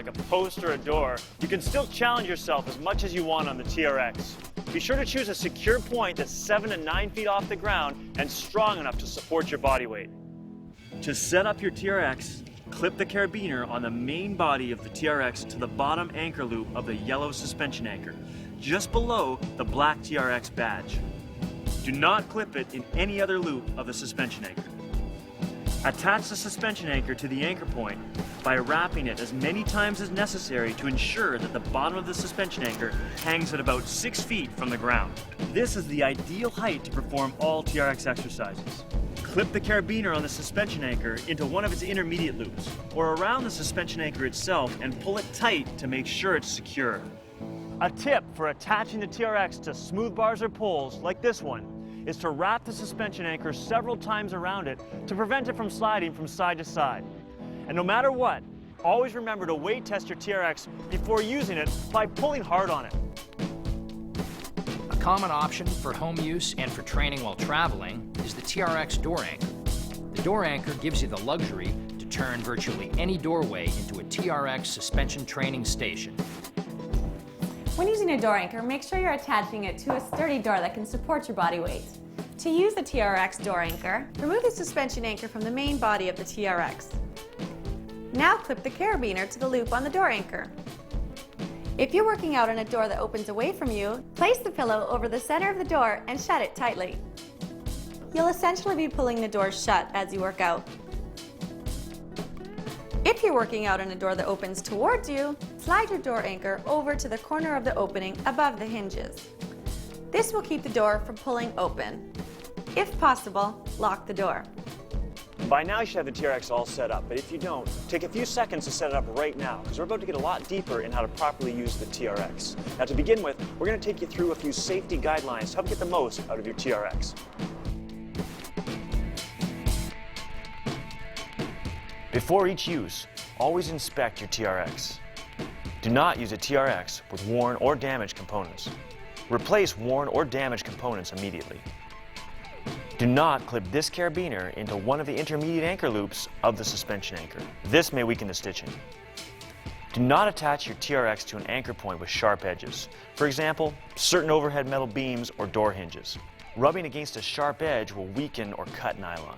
like a post or a door, you can still challenge yourself as much as you want on the TRX. Be sure to choose a secure point that's 7 to 9 feet off the ground and strong enough to support your body weight. To set up your TRX, clip the carabiner on the main body of the TRX to the bottom anchor loop of the yellow suspension anchor, just below the black TRX badge. Do not clip it in any other loop of the suspension anchor. Attach the suspension anchor to the anchor point by wrapping it as many times as necessary to ensure that the bottom of the suspension anchor hangs at about 6 feet from the ground. This is the ideal height to perform all TRX exercises. Clip the carabiner on the suspension anchor into one of its intermediate loops or around the suspension anchor itself and pull it tight to make sure it's secure. A tip for attaching the TRX to smooth bars or poles like this one is to wrap the suspension anchor several times around it to prevent it from sliding from side to side. And no matter what, always remember to weight test your TRX before using it by pulling hard on it. A common option for home use and for training while traveling is the TRX door anchor. The door anchor gives you the luxury to turn virtually any doorway into a TRX suspension training station. When using a door anchor, make sure you're attaching it to a sturdy door that can support your body weight. To use the TRX door anchor, remove the suspension anchor from the main body of the TRX. Now clip the carabiner to the loop on the door anchor. If you're working out on a door that opens away from you, place the pillow over the center of the door and shut it tightly. You'll essentially be pulling the door shut as you work out. If you're working out on a door that opens towards you, slide your door anchor over to the corner of the opening above the hinges. This will keep the door from pulling open. If possible, lock the door. By now you should have the TRX all set up, but if you don't, take a few seconds to set it up right now, because we're about to get a lot deeper in how to properly use the TRX. Now to begin with, we're going to take you through a few safety guidelines to help get the most out of your TRX. Before each use, always inspect your TRX. Do not use a TRX with worn or damaged components. Replace worn or damaged components immediately. Do not clip this carabiner into one of the intermediate anchor loops of the suspension anchor. This may weaken the stitching. Do not attach your TRX to an anchor point with sharp edges. For example, certain overhead metal beams or door hinges. Rubbing against a sharp edge will weaken or cut nylon.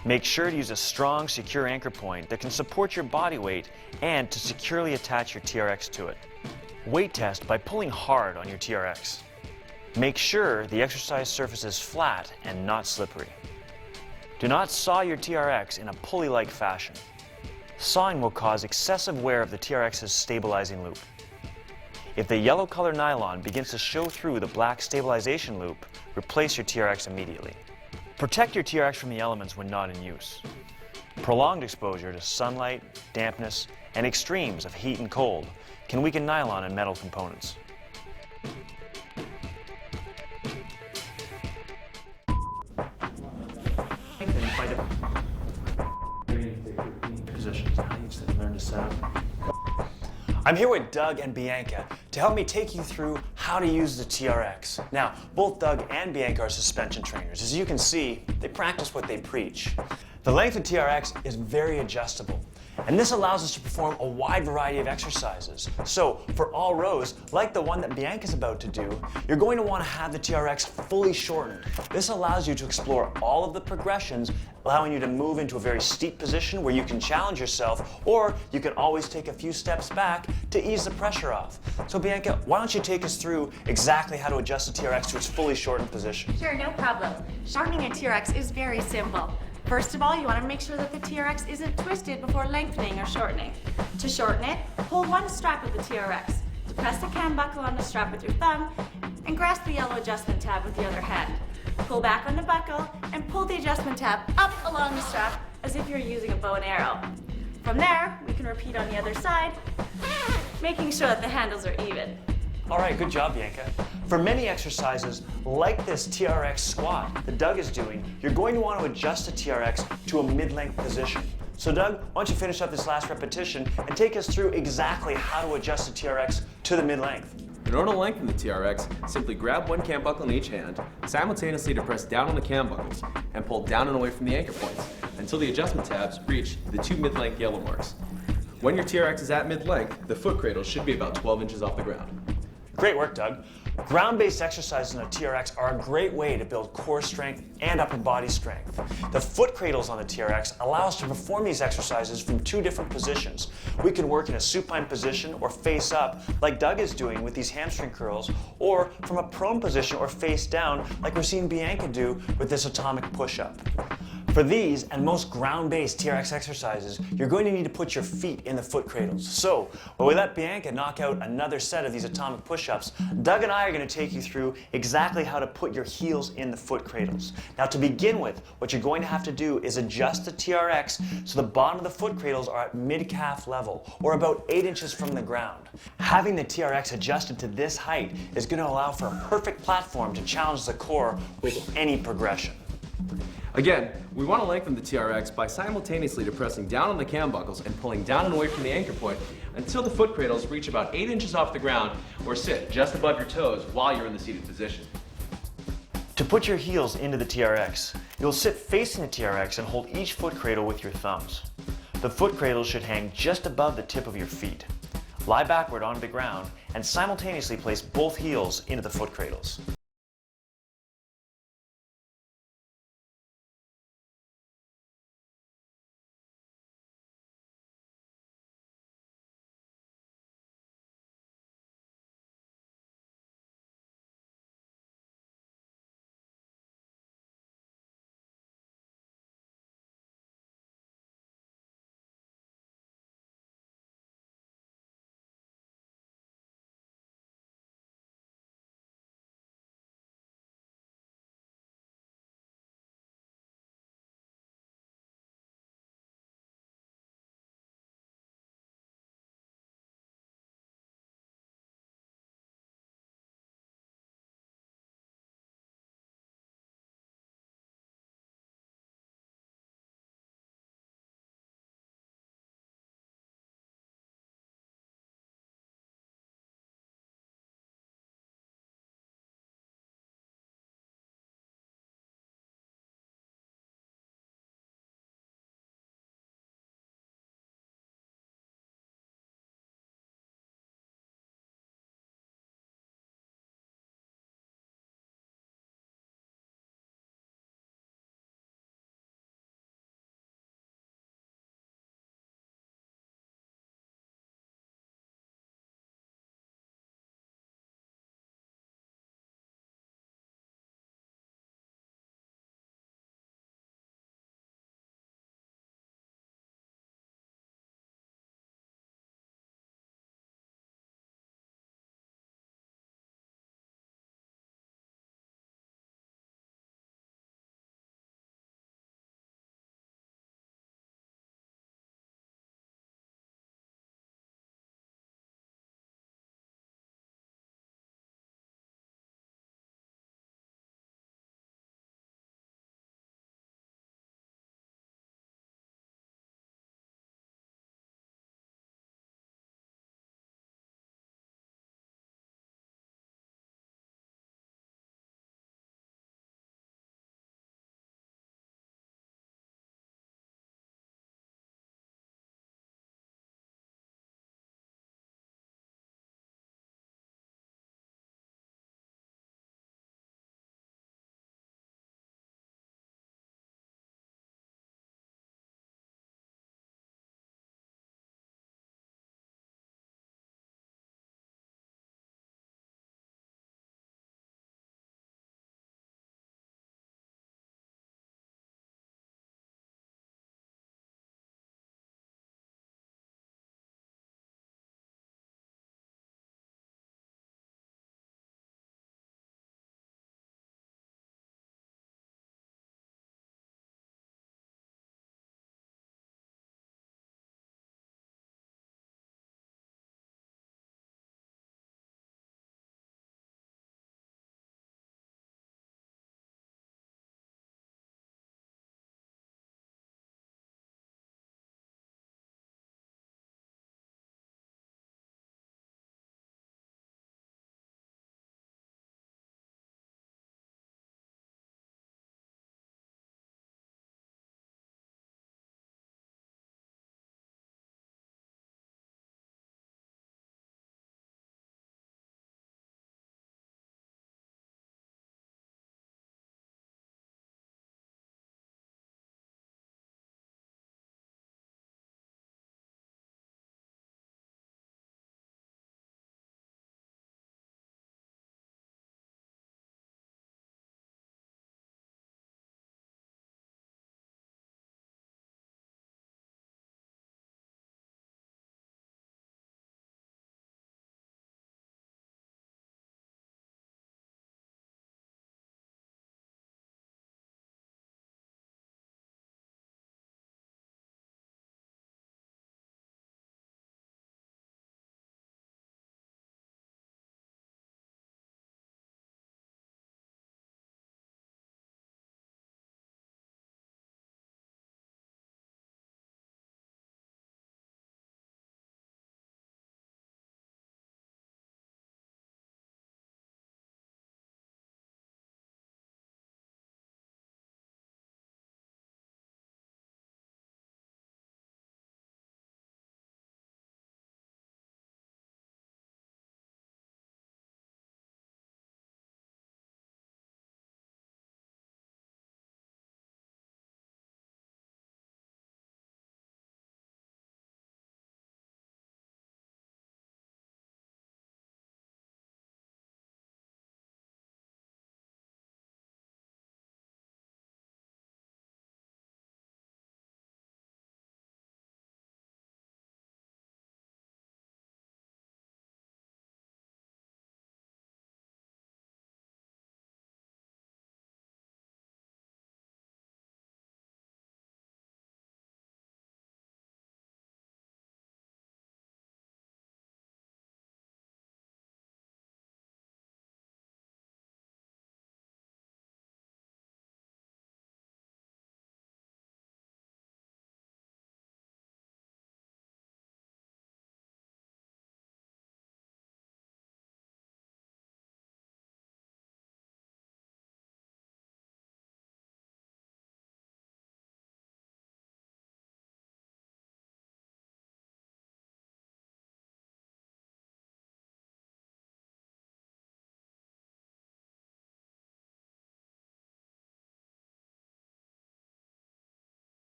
Make sure to use a strong, secure anchor point that can support your body weight and to securely attach your TRX to it. Weight test by pulling hard on your TRX. Make sure the exercise surface is flat and not slippery. Do not saw your TRX in a pulley-like fashion. Sawing will cause excessive wear of the TRX's stabilizing loop. If the yellow color nylon begins to show through the black stabilization loop, replace your TRX immediately. Protect your TRX from the elements when not in use. Prolonged exposure to sunlight, dampness, and extremes of heat and cold can weaken nylon and metal components. I'm here with Doug and Bianca to help me take you through how to use the TRX. Now, both Doug and Bianca are suspension trainers. As you can see, they practice what they preach. The length of TRX is very adjustable, and this allows us to perform a wide variety of exercises. So, for all rows, like the one that Bianca's about to do, you're going to want to have the TRX fully shortened. This allows you to explore all of the progressions, allowing you to move into a very steep position where you can challenge yourself, or you can always take a few steps back to ease the pressure off. So Bianca, why don't you take us through exactly how to adjust the TRX to its fully shortened position? Sure, no problem. Shortening a TRX is very simple. First of all, you want to make sure that the TRX isn't twisted before lengthening or shortening. To shorten it, pull one strap of the TRX. Depress the cam buckle on the strap with your thumb and grasp the yellow adjustment tab with the other hand. Pull back on the buckle and pull the adjustment tab up along the strap as if you're using a bow and arrow. From there, we can repeat on the other side, making sure that the handles are even. All right, good job, Bianca. For many exercises, like this TRX squat that Doug is doing, you're going to want to adjust the TRX to a mid-length position. So Doug, why don't you finish up this last repetition and take us through exactly how to adjust the TRX to the mid-length. In order to lengthen the TRX, simply grab one cam buckle in each hand, simultaneously depress down on the cam buckles, and pull down and away from the anchor points until the adjustment tabs reach the two mid-length yellow marks. When your TRX is at mid-length, the foot cradle should be about 12 inches off the ground. Great work, Doug. Ground-based exercises on a TRX are a great way to build core strength and upper body strength. The foot cradles on the TRX allow us to perform these exercises from two different positions. We can work in a supine position or face up, like Doug is doing with these hamstring curls, or from a prone position or face down, like we're seeing Bianca do with this atomic push-up. For these and most ground-based TRX exercises, you're going to need to put your feet in the foot cradles. So, while we let Bianca knock out another set of these atomic push-ups, Doug and I are going to take you through exactly how to put your heels in the foot cradles. Now, to begin with, what you're going to have to do is adjust the TRX so the bottom of the foot cradles are at mid-calf level, or about 8 inches from the ground. Having the TRX adjusted to this height is going to allow for a perfect platform to challenge the core with any progression. Again, we want to lengthen the TRX by simultaneously depressing down on the cam buckles and pulling down and away from the anchor point until the foot cradles reach about 8 inches off the ground or sit just above your toes while you're in the seated position. To put your heels into the TRX, you'll sit facing the TRX and hold each foot cradle with your thumbs. The foot cradles should hang just above the tip of your feet. Lie backward onto the ground and simultaneously place both heels into the foot cradles.